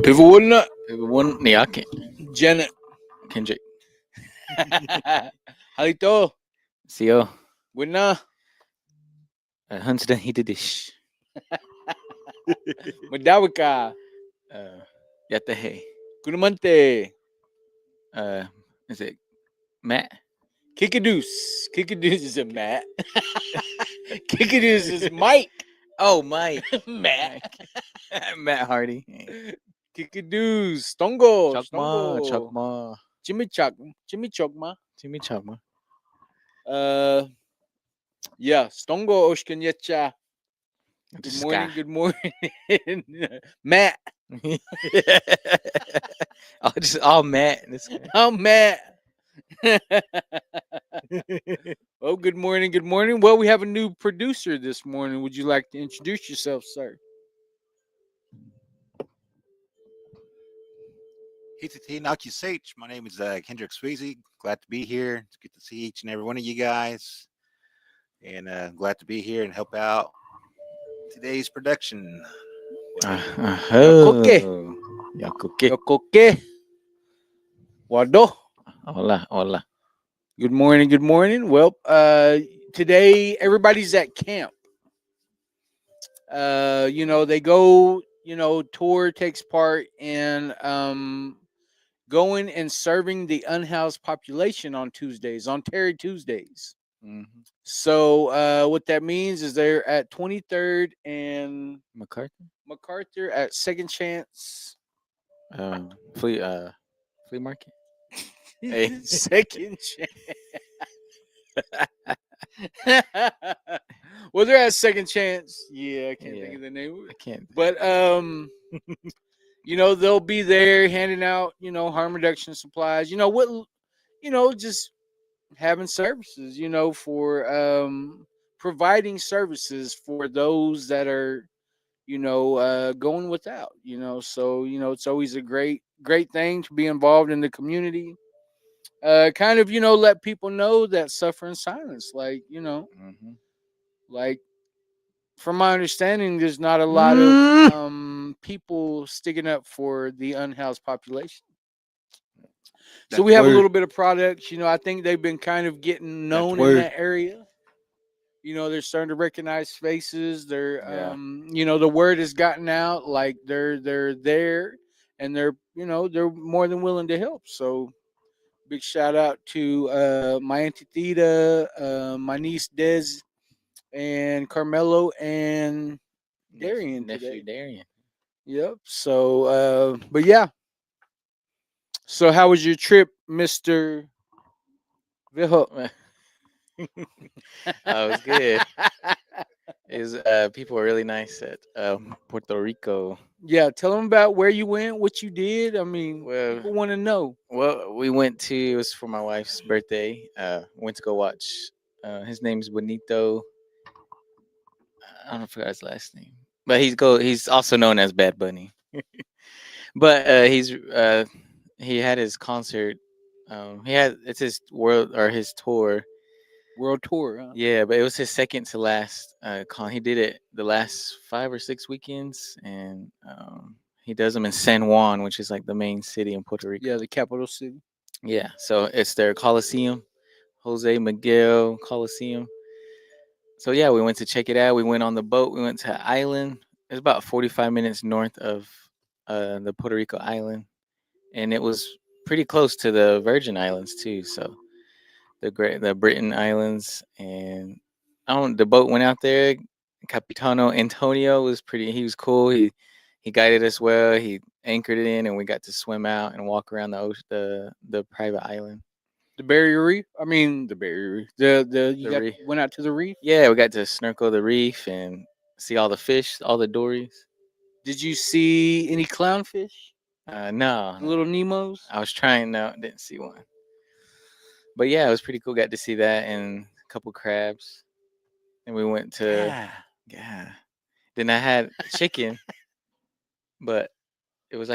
Pivot One ni akin. Janet. Kendrick. Halito. Sio. Wina. Huntsden he did this. Madawika. Yatehe. Kunamante. Is it Matt? Kikadoos. Kikadoos is a Matt. Kikadoos is Mike. Oh, Mike. Matt. Matt Hardy. Kikadoos. Stongo. Chakma. Chimichogma. Chimichagma. Yeah. Stongo Oshkanyecha. Good morning. Matt. all Matt. I'm Matt. Oh, good morning. Good morning. Well, we have a new producer this morning. Would you like to introduce yourself, sir? Hititi Nakusach. My name is Kendrick Sweezy. Glad to be here. It's good to see each and every one of you guys. And glad to be here and help out today's production. Yokoke. Wado. Hola. Good morning. Good morning. Well, today everybody's at camp. They go, tour takes part in going and serving the unhoused population on Tuesdays, on Terry Tuesdays. Mm-hmm. So what that means is they're at 23rd and MacArthur at Second Chance. Flea market. Hey. Second Chance. Well, they're at Second Chance. Yeah, I can't think of the name. I can't. But they'll be there handing out, harm reduction supplies. Just having services, for providing services for those that are, going without, So, it's always a great thing to be involved in the community. Kind of, let people know that suffer in silence. Like, Mm-hmm. like from my understanding, there's not a lot of people sticking up for the unhoused population. So we have a little bit of products. I think they've been kind of getting known in that area. They're starting to recognize faces. They're, the word has gotten out. Like they're there, and they're more than willing to help. So big shout out to my auntie Theta, my niece Des, and Carmelo and Darian nephew Darian. Yep. So, but yeah. So, how was your trip, Mr. Viho? It was good. People were really nice at Puerto Rico. Yeah, tell them about where you went, what you did. I mean, people want to know. Well, we went to, it was for my wife's birthday. Went to go watch. His name's Benito. I don't forget his last name, but he's also known as Bad Bunny. But he had his concert. It's his his tour. World tour. Huh? Yeah, but it was his second to last con. He did it the last 5 or 6 weekends, and he does them in San Juan, which is like the main city in Puerto Rico. Yeah, the capital city. Yeah, so it's their Coliseum, Jose Miguel Coliseum. So yeah, we went to check it out. We went on the boat. We went to an island. It's about 45 minutes north of the Puerto Rico island, and it was pretty close to the Virgin Islands too. So the Britain Islands, and the boat went out there. Capitano Antonio was he was cool. He guided us well. He anchored it in, and we got to swim out and walk around the ocean, the private island. The Barrier Reef. I mean, the Barrier Reef. The went out to the reef. Yeah, we got to snorkel the reef and see all the fish, all the dories. Did you see any clownfish? No. Little Nemos. I was trying. No, didn't see one. But yeah, it was pretty cool. Got to see that and a couple crabs. And we went to Then I had chicken, but it was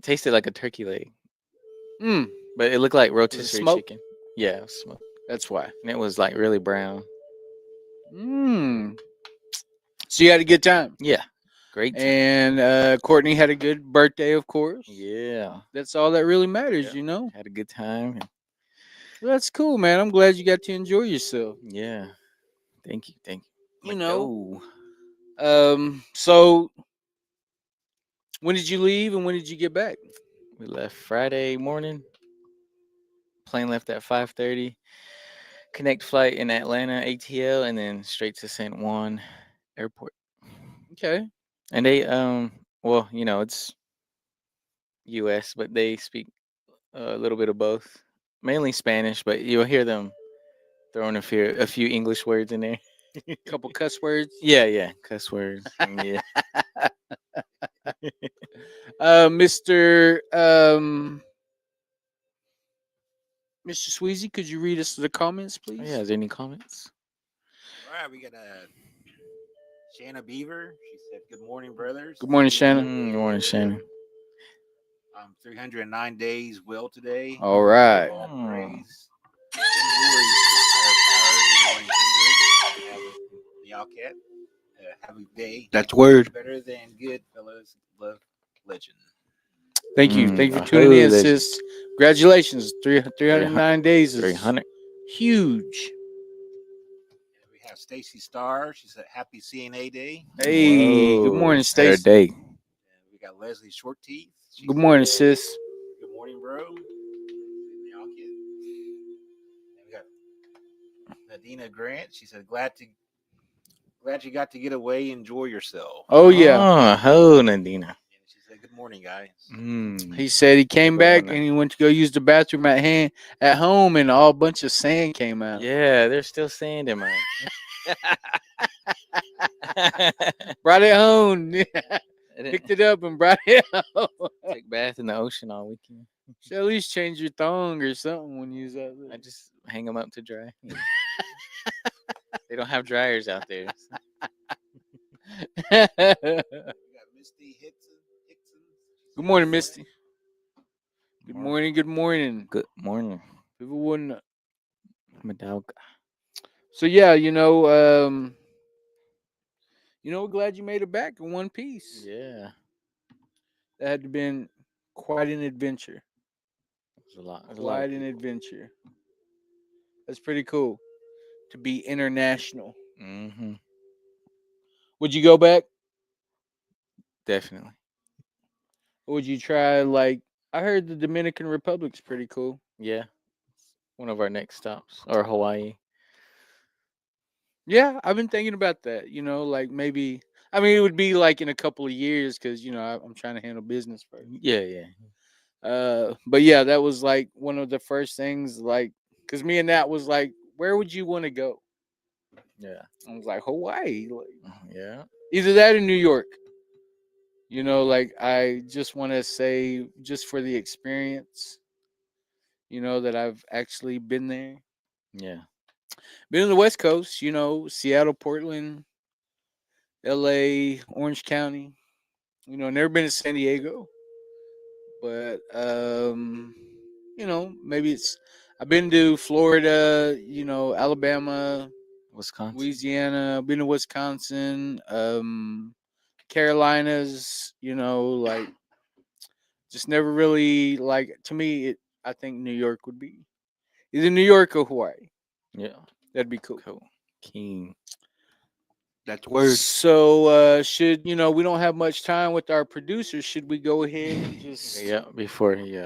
tasted like a turkey leg. But it looked like rotisserie chicken. Yeah, it was smoked. That's why. And it was like really brown. So you had a good time? Yeah. Great time. And Courtney had a good birthday, of course. Yeah. That's all that really matters, Yeah. you know. Had a good time. Well, that's cool, man. I'm glad you got to enjoy yourself. Yeah. Thank you. Thank you. You know. Go. So when did you leave and when did you get back? We left Friday morning. Plane left at 5:30. Connect flight in Atlanta, ATL, and then straight to San Juan Airport. Okay. And they well, it's US, but they speak a little bit of both. Mainly Spanish, but you'll hear them throwing a few English words in there. Couple cuss words. Yeah, cuss words. Yeah. Mr. Mr. Sweezy, could you read us the comments, Oh, please? yeah, is there any comments? All right, we got Shanna Beaver. She said, "Good morning, brothers." Good morning, Shannon. Good morning, Shannon. 309 days well today. All right. All Mm. praise. And glory to the higher power. Good morning, Kendrick. Y'all have a day. That's word. Better than good, fellas. Love, legend. Thank you. Thank you for I tuning in, heard that. sis. Congratulations. 309 days is 300. huge. And we have Stacy Starr. She said, "Happy CNA Day." Hey, good morning, Better Stacy. day. And we got Leslie Shortteeth. She Good morning, said, sis. "Good morning, bro." And y'all get. And we got Nadina Grant. She said, "Glad you got to get away, enjoy yourself." Oh, yeah. Oh, Nadina. And she said, "Good morning, guys." He said he came Good back one. and he went to go use the bathroom at home, and all bunch of sand came out. Yeah, there's still sand in mine. Brought it home. Picked it up and brought it home. Take bath in the ocean all weekend. Should at least change your thong or something when you use that. I just hang them up to dry. They don't have dryers out there. We got Misty Hickson. Good morning, Misty. Good morning. Good morning. Good morning. People wouldn't. Madalga. So yeah, we're glad you made it back in one piece. Yeah. That had to been quite an adventure. It was a lot. Quite an adventure. That's pretty cool to be international. Mm-hmm. Would you go back? Definitely. Or would you try I heard the Dominican Republic's pretty cool. Yeah. One of our next stops. Or Hawaii. Yeah, I've been thinking about that. Maybe it would be in a couple of years because I'm trying to handle business first. Yeah. But yeah, that was one of the first things. Because me and Nat was where would you want to go? Yeah. I was like Hawaii. Yeah. Either that or New York. I just want to say, just for the experience, that I've actually been there. Yeah. Been on the West Coast, Seattle, Portland, LA, Orange County. Never been to San Diego. But maybe I've been to Florida, Alabama, Wisconsin. Louisiana, I've been to Wisconsin, Carolinas, just never really to me I think New York would be either New York or Hawaii. Yeah. That'd be cool. King. That's word. So should we don't have much time with our producers, should we go ahead and just before he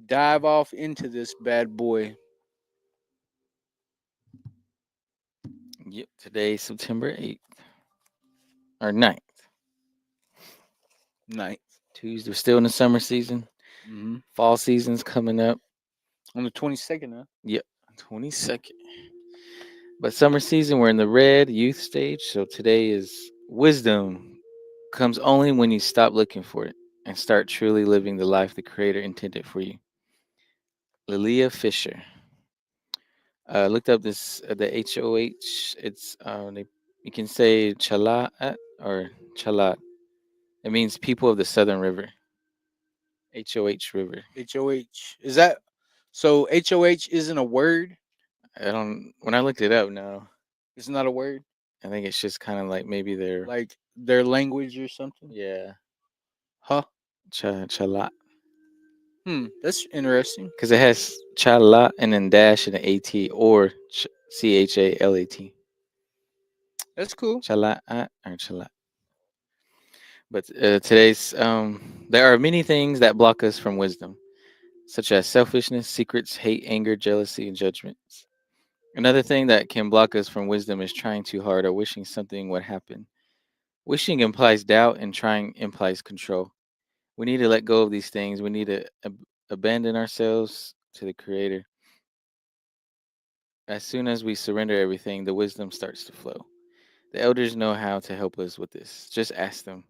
dive off into this bad boy? Yep. Today, September 8th. Or 9th. Tuesday. We're still in the summer season. Mm-hmm. Fall season's coming up. On the 22nd, huh? Yep. 22nd. But summer season, we're in the red youth stage. So today is wisdom comes only when you stop looking for it and start truly living the life the Creator intended for you. Lilia Fisher. Looked up this the HOH. It's you can say Chalat or Chalat. It means people of the Southern River. HOH River. HOH. Is that so? HOH isn't a word? When I looked it up, no. It's not a word? I think it's just kind of like maybe their Like their language or something? yeah, Huh? chalat. That's interesting. Because it has chalat and then dash and an AT or CHALAT. That's cool. Chalat or chalat. But today's there are many things that block us from wisdom, such as selfishness, secrets, hate, anger, jealousy, and judgments. Another thing that can block us from wisdom is trying too hard or wishing something would happen. Wishing implies doubt, and trying implies control. We need to let go of these things. We need to abandon ourselves to the Creator. As soon as we surrender everything, the wisdom starts to flow. The elders know how to help us with this. Just ask them.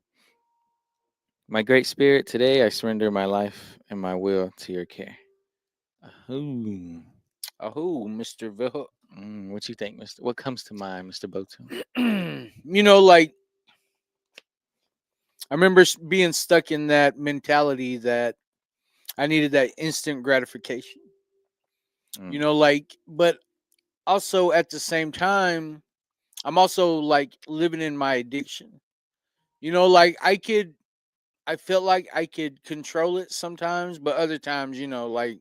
My great spirit, today I surrender my life and my will to your care. Ooh. Oh, Mr. Vilho. What you think, Mister? What comes to mind, Mister Boto? Like I remember being stuck in that mentality that I needed that instant gratification. But also at the same time, I'm also like living in my addiction. Like I felt like I could control it sometimes, but other times, like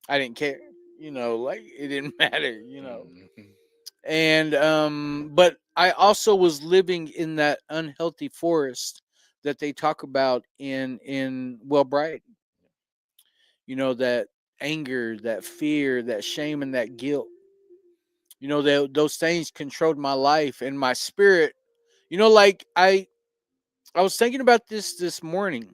I didn't care. Like it didn't matter. Mhm. And but I also was living in that unhealthy forest that they talk about in Wellbright. That anger, that fear, that shame, and that guilt. Those things controlled my life and my spirit. Like I was thinking about this morning.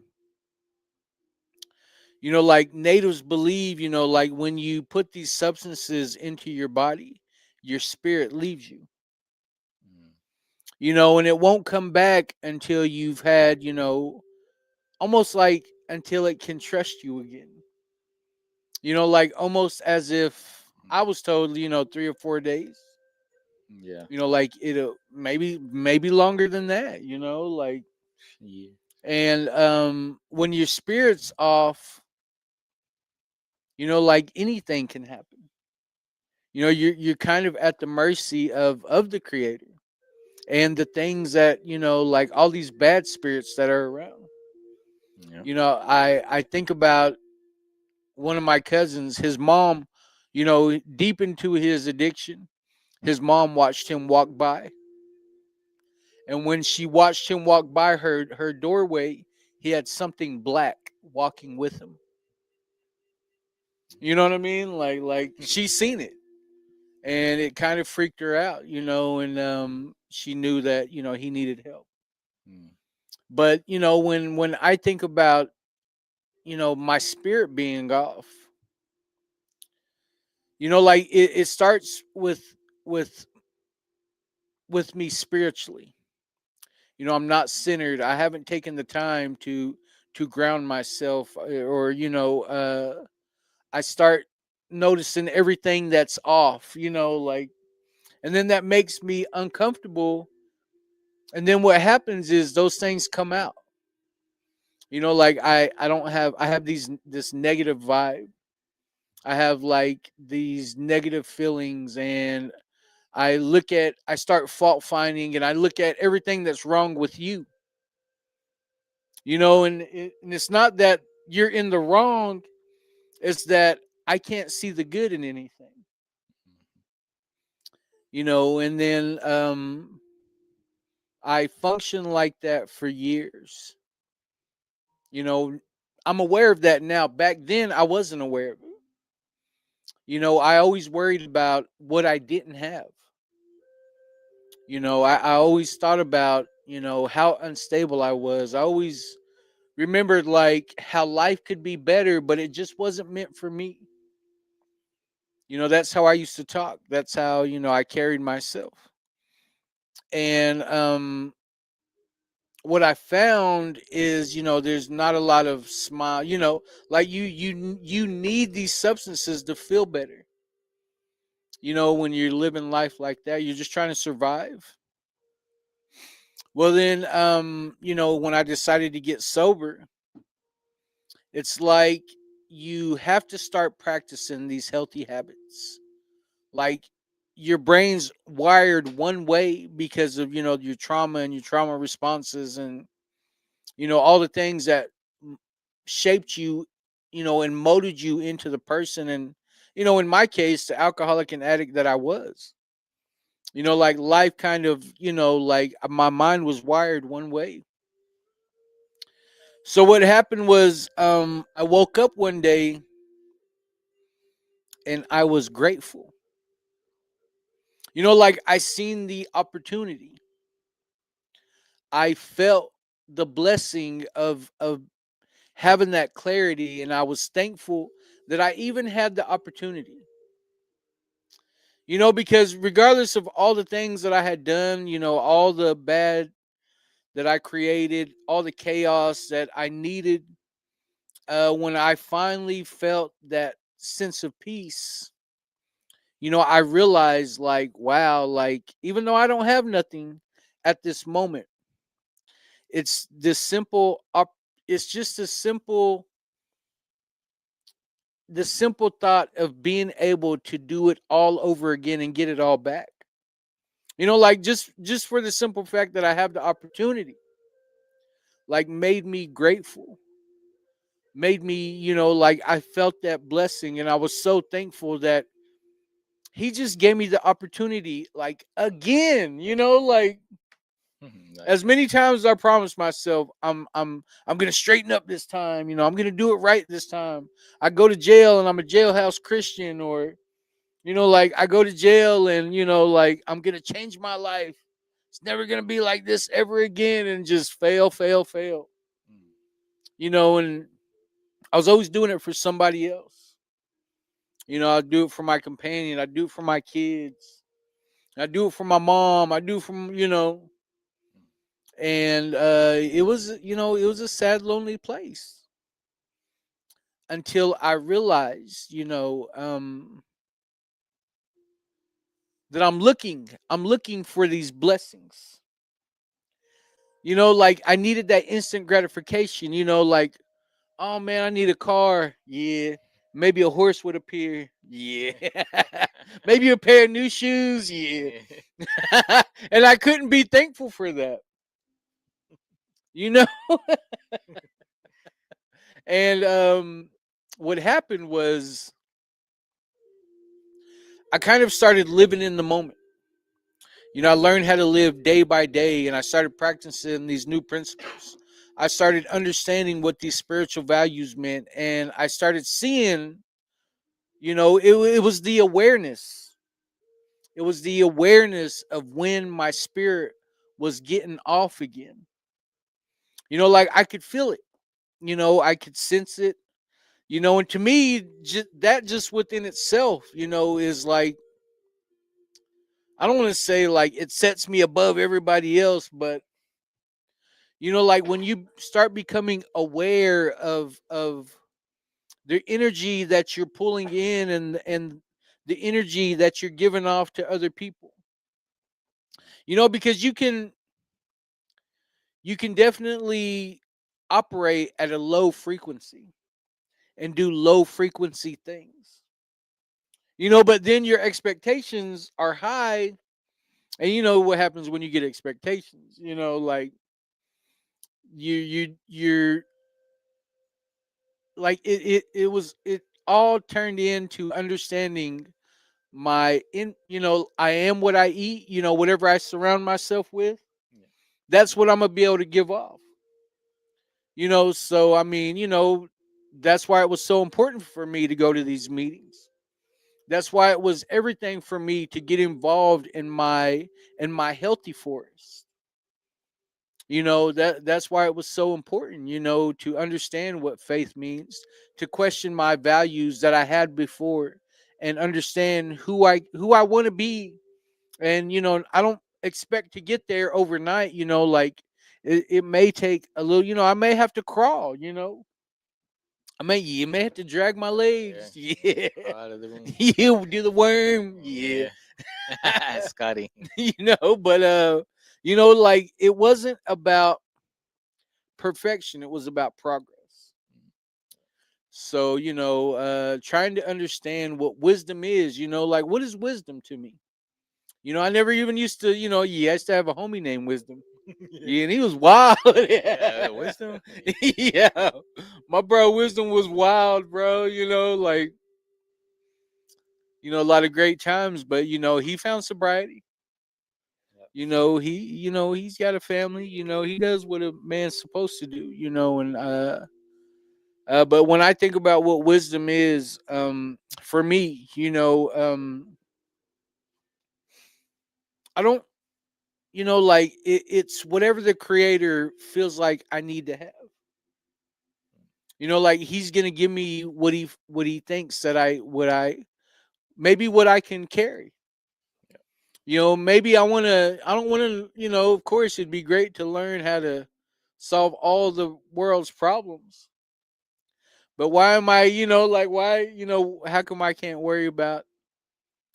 Like natives believe, like when you put these substances into your body, your spirit leaves you. And it won't come back until you've had, almost like until it can trust you again. Like almost as if I was told, 3 or 4 days. Yeah. Like it'll maybe longer than that. Like Yeah. and when your spirit's off, like anything can happen. You're kind of at the mercy of the Creator and the things that like all these bad spirits that are around. Yeah. I think about one of my cousins, his mom, deep into his addiction, his mom watched him walk by. And when she watched him walk by her doorway, he had something black walking with him. You know what I mean? Like she's seen it. And it kind of freaked her out, and she knew that, he needed help. Mm. But, when I think about, my spirit being off, like it starts with with me spiritually. I'm not centered. I haven't taken the time to ground myself, or I start noticing everything that's off, like, and then that makes me uncomfortable. And then what happens is those things come out. Like I have this negative vibe. I have like these negative feelings, and I start fault finding, and I look at everything that's wrong with you. And it's not that you're in the wrong, it's that I can't see the good in anything. And then I functioned like that for years. You know, I'm aware of that now. Back then, I wasn't aware of it. I always worried about what I didn't have. I always thought about, how unstable I was. I always remembered like how life could be better, but it just wasn't meant for me. That's how I used to talk. That's how, I carried myself. And what I found is, there's not a lot of smile, like you need these substances to feel better. When you're living life like that, you're just trying to survive. Well then, when I decided to get sober, it's like you have to start practicing these healthy habits. Like your brain's wired one way because of, you know, your trauma and your trauma responses, and, you know, all the things that shaped you, you know, and molded you into the person. And, you know, in my case, the alcoholic and addict that I was, you know, like life kind of, you know, like my mind was wired one way. So what happened was, I woke up one day and I was grateful. You know, like I seen the opportunity. I felt the blessing of having that clarity, and I was thankful that I even had the opportunity. You know, because regardless of all the things that I had done, you know, all the bad that I created, all the chaos that I needed, when I finally felt that sense of peace, you know, I realized, like, wow, like, even though I don't have nothing at this moment, it's this simple it's just a simple the simple thought of being able to do it all over again and get it all back. You know, like just for the simple fact that I have the opportunity, like, made me grateful, made me, you know, like I felt that blessing, and I was so thankful that he just gave me the opportunity, like, again, you know, like, as Nice. many times as I promised myself, I'm gonna straighten up this time. You know, I'm gonna do it right this time. I go to jail and I'm a jailhouse Christian, or, you know, like I go to jail and, you know, like I'm gonna change my life. It's never gonna be like this ever again, and just fail, fail, fail. You know, and I was always doing it for somebody else. You know, I do it for my companion. I do it for my kids. I do it for my mom. I do it for, you know, and it was, you know, it was a sad, lonely place until I realized, you know, that I'm looking for these blessings. You know, like I needed that instant gratification. You know, like, oh man, I need a car. Yeah, maybe a horse would appear. Yeah, maybe a pair of new shoes. Yeah, and I couldn't be thankful for that. You know, and what happened was I kind of started living in the moment. You know, I learned how to live day by day, and I started practicing these new principles. I started understanding what these spiritual values meant, and I started seeing, you know, it was the awareness. It was the awareness of when my spirit was getting off again. You know, like I could feel it. You know, I could sense it. You know, and to me, that just within itself, you know, is like, I don't want to say like it sets me above everybody else, but, you know, like when you start becoming aware of the energy that you're pulling in, and the energy that you're giving off to other people. You know, because you can definitely operate at a low frequency and do low frequency things. You know, but then your expectations are high, and you know what happens when you get expectations, you know, like you're like it all turned into understanding my in you know, I am what I eat. You know, whatever I surround myself with, Yeah. that's what I'm gonna be able to give off. You know, so I mean, you know, that's why it was so important for me to go to these meetings. That's why it was everything for me to get involved in my healthy forest. You know, that's why it was so important, you know, to understand what faith means, to question my values that I had before, and understand who I want to be. And, you know, I don't expect to get there overnight. You know, like it may take a little, you know, I may have to crawl, you know. You may have to drag my Yeah. legs. Yeah. Crawl out of the room. You do the worm. Yeah. Yeah. Scotty. You know, but you know, like it wasn't about perfection, it was about progress. So, you know, trying to understand what wisdom is, you know, like what is wisdom to me? You know, I never even used to, I used to have a homie named Wisdom. Yeah, and he was wild. Yeah, Wisdom. Yeah. My bro Wisdom was wild, bro. Like, a lot of great times, but he found sobriety. He's got a family, he does what a man's supposed to do, and but when I think about what wisdom is, for me, I don't, like it's whatever the creator feels like I need to have. Like he's gonna give me what he thinks that maybe what I can carry. Maybe I don't wanna, of course it'd be great to learn how to solve all the world's problems. But why am I, like why, how come I can't worry about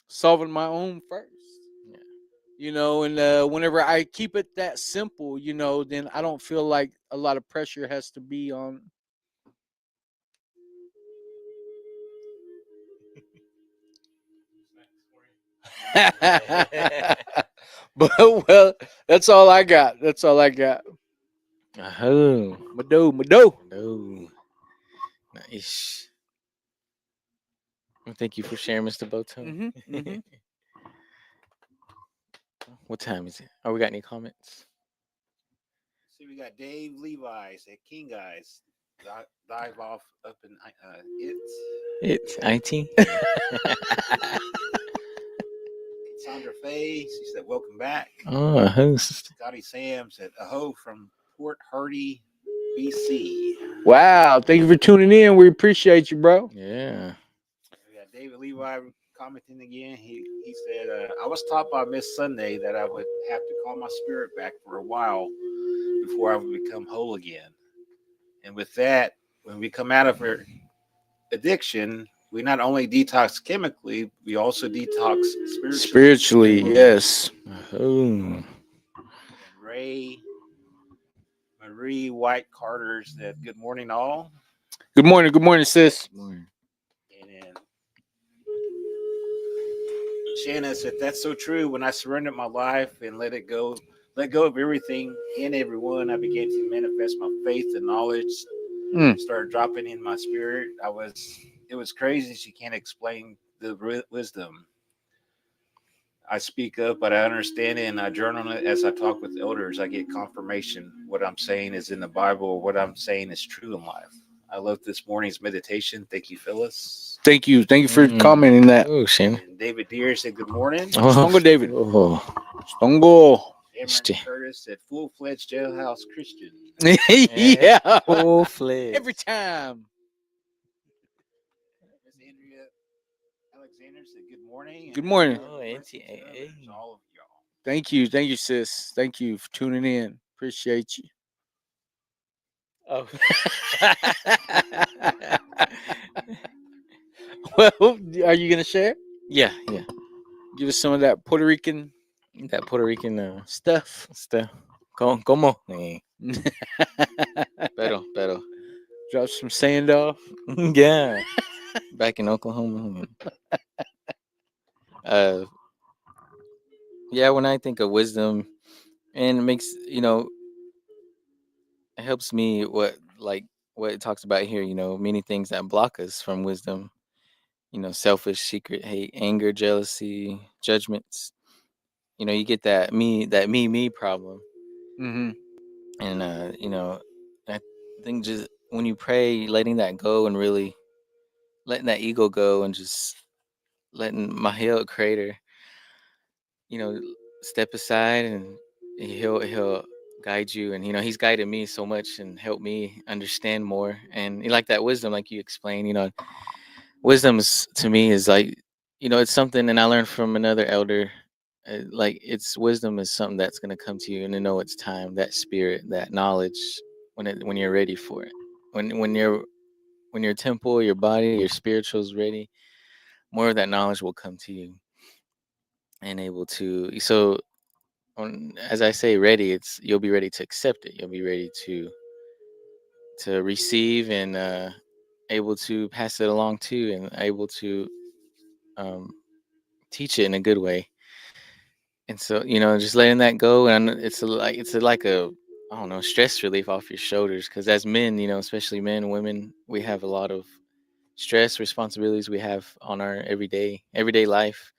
solving my own first? And whenever I keep it that simple, then I don't feel like a lot of pressure has to be on. But well, that's all I got. That's all I got. Oh, Mado, Mado. no. Nice. Well, thank you for sharing, Mr. Boto. Mm-hmm. What time is it? Oh, we got any comments? See, we got Dave Levi said, "King guys, dive off up in it." It's IT. Sandra Faye, she said, "Welcome back." Oh, a host. Scotty Sam said, "Aho from Port Hardy, BC." Wow. Thank you for tuning in. We appreciate you, bro. Yeah. We got David Levi commenting again. He said, "I was taught by Miss Sunday that I would have to call my spirit back for a while before I would become whole again. And with that, when we come out of our addiction, we not only detox chemically, we also detox Spiritually, yes. Oh. And Marie White Carter said, "Good morning, all." Good morning, sis. And then Shanna said, "That's so true. When I surrendered my life and let go of everything and everyone, I began to manifest my faith and knowledge. Started dropping in my spirit. It was crazy. She can't explain the wisdom. I speak up, but I understand it, and I journal it as I talk with elders. I get confirmation what I'm saying is in the Bible, or what I'm saying is true in life. I love this morning's meditation. Thank you, Phyllis." Thank you for commenting that. Oh, Shane. And David Deere said, "Good morning." Stongo David. Oh. Stongo. Cameron Curtis said, "Full-fledged jailhouse Christian." Yeah. Full-fledged. Every time. Miss Andrea Alexander said, "Good morning." Good morning. Oh, NCAA. All of y'all. Thank you, sis. Thank you for tuning in. Appreciate you. Oh. Well, are you gonna share? Yeah. Give us some of that Puerto Rican That Puerto Rican stuff. ¿Cómo? Pero. Drop some sand off. Yeah. Back in Oklahoma. Yeah, when I think of wisdom, and it makes, it helps me what it talks about here, many things that block us from wisdom, selfish, secret hate, anger, jealousy, judgments. You get that me problem. Mm-hmm. And I think just when you pray, letting that go and really letting that ego go and just letting Mahel Creator, step aside, and he'll guide you. And he's guided me so much and helped me understand more. And like that wisdom, like you explained, wisdom to me is like, it's something. And I learned from another elder, like it's wisdom is something that's going to come to you and to know it's time, that spirit, that knowledge, when you're ready for it, when your temple, your body, your spiritual is ready, more of that knowledge will come to you and able to. So as I say, ready, you'll be ready to accept it. You'll be ready to receive, and able to pass it along too, and able to teach it in a good way. And so, just letting that go, and it's like a, I don't know, stress relief off your shoulders. Because as men, especially men, women, we have a lot of stress responsibilities we have on our everyday life,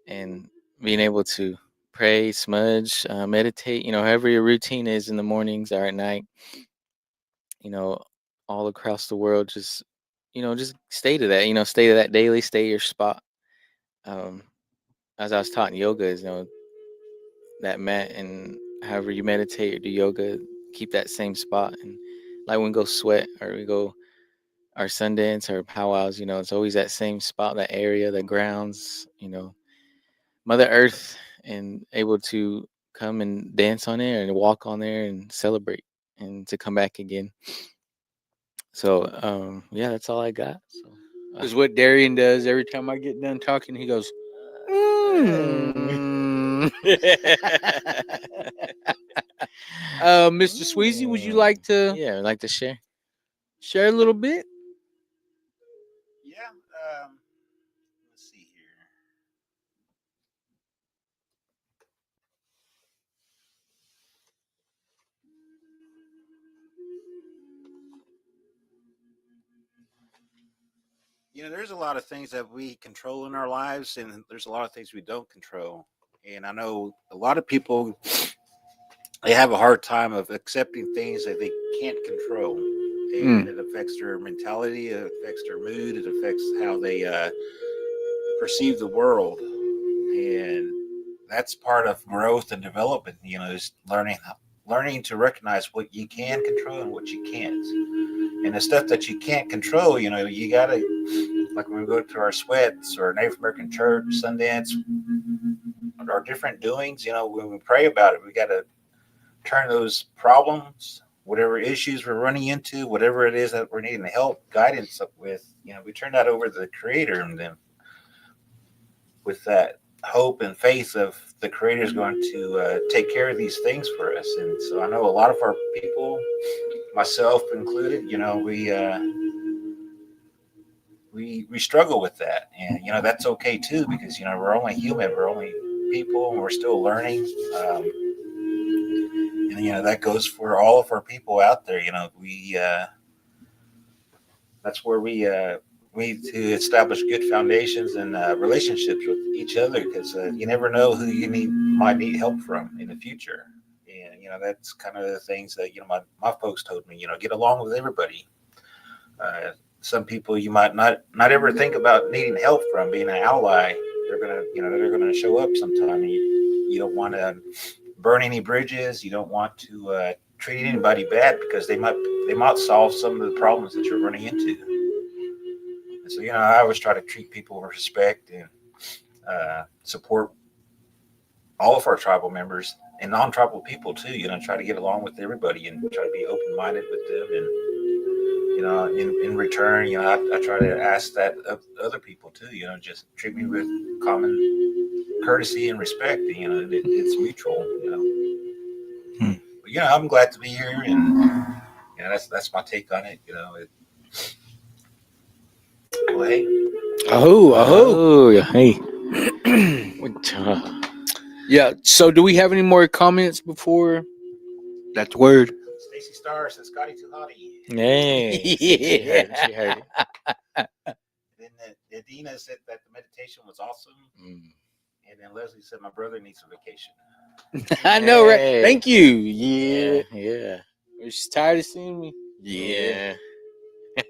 and being able to pray, smudge, meditate, however your routine is in the mornings or at night, you know, all across the world, just stay to that, stay to that daily, stay your spot. Um, as I was taught in yoga, is that mat, and however you meditate or do yoga, keep that same spot. And like when we go sweat or we go our Sundance or powwows, it's always that same spot, that area, the grounds, Mother Earth, and able to come and dance on there and walk on there and celebrate and to come back again. So yeah, that's all I got. So Is what Darian does every time I get done talking. He goes, Mr. Sweezy, would you like to yeah, I'd like to share. share a little bit? Yeah. Let's see here. There's a lot of things that we control in our lives, and there's a lot of things we don't control. And I know a lot of people, they have a hard time of accepting things that they can't control. And it affects their mentality, it affects their mood, it affects how they perceive the world. And that's part of growth and development, is learning to recognize what you can control and what you can't. And the stuff that you can't control, you gotta, like when we go to our sweats or Native American church, Sundance, our different doings, when we pray about it, we gotta turn those problems, whatever issues we're running into, whatever it is that we're needing help, guidance with, we turn that over to the Creator, and then with that hope and faith of the Creator is going to take care of these things for us. And so I know a lot of our people, myself included, we struggle with that, and that's okay too, because we're only human, we're only people, and we're still learning. And that goes for all of our people out there. We that's where we need to establish good foundations and relationships with each other, because you never know who you might need help from in the future. And that's kind of the things that my folks told me. Get along with everybody. Some people you might not ever think about needing help from, being an ally. They're gonna show up sometime. And you don't want to burn any bridges. You don't want to treat anybody bad, because they might solve some of the problems that you're running into. And so I always try to treat people with respect and support all of our tribal members and non-tribal people too. Try to get along with everybody and try to be open-minded with them. And in return, I try to ask that of other people too. Just treat me with common courtesy and respect. It's mutual. But I'm glad to be here, and that's my take on it. Well, hey. Hey. Yeah. So, do we have any more comments before? That's word. Stacy Starr says Scotty too hottie. Hey. She heard it. Then Adina said that the meditation was awesome. And then Leslie said my brother needs a vacation. I know, right? Hey. Thank you. Yeah. Yeah. She's tired of seeing me. Yeah. Yeah,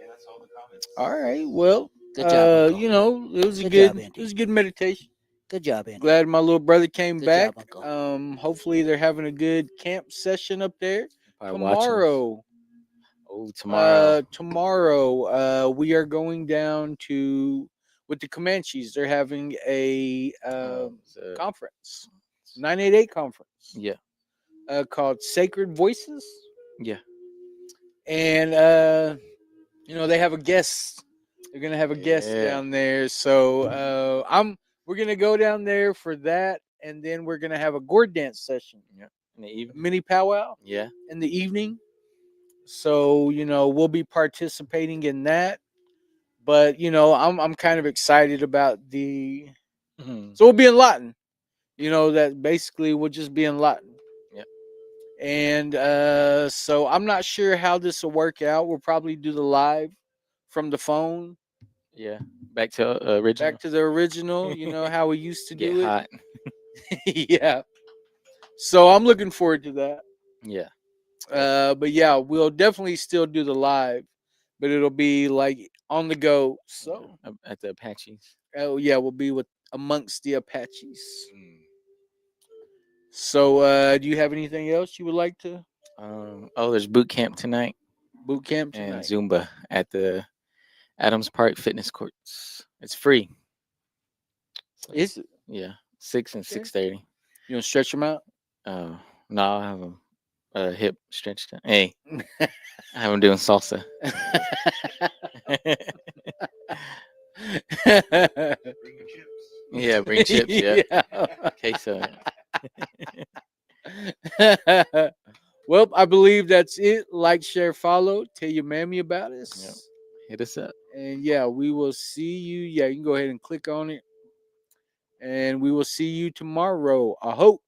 that's all the comments. All right. Well, Good job, Uncle. it was a Good job, it was a good meditation. Good job, Andy. Glad my little brother came Good back. job, Uncle. Hopefully they're having a good camp session up there. Probably watching us. Tomorrow. Tomorrow, we are going down with the Comanches. They're having a conference, 988 conference. Yeah. Called Sacred Voices. Yeah. And they have a guest. They're gonna have a guest down there. So we're gonna go down there for that, and then we're gonna have a gourd dance session. Yeah. In the evening. Mini powwow. Yeah. In the evening. So we'll be participating in that. But I'm kind of excited about the Mhm. So we'll be in Latin. You know, that basically will just be in Latin. Yep. And so I'm not sure how this will work out. We'll probably do the live from the phone. Yeah. Back to original. Back to the original, you know, how we used to Get do hot. it. Yeah. So I'm looking forward to that. Yeah. But yeah, we'll definitely still do the live, but it'll be like on the go. So At the Apaches. oh yeah, we'll be with amongst the Apaches. Mm. So do you have anything else you would like to There's boot camp tonight boot camp and tonight? Zumba at the Adams Park Fitness Courts. It's free. Is it? Yeah, 6 and Okay. 6:30. You gonna stretch them out? No, I have a hip stretched. Hey, I have them doing salsa. Bring your chips. Yeah, bring chips. Yeah, queso. Well, I believe that's it. Like, share, follow. Tell your mammy about us. Yep. Hit us up. And yeah, we will see you. Yeah, you can go ahead and click on it. And we will see you tomorrow. I hope.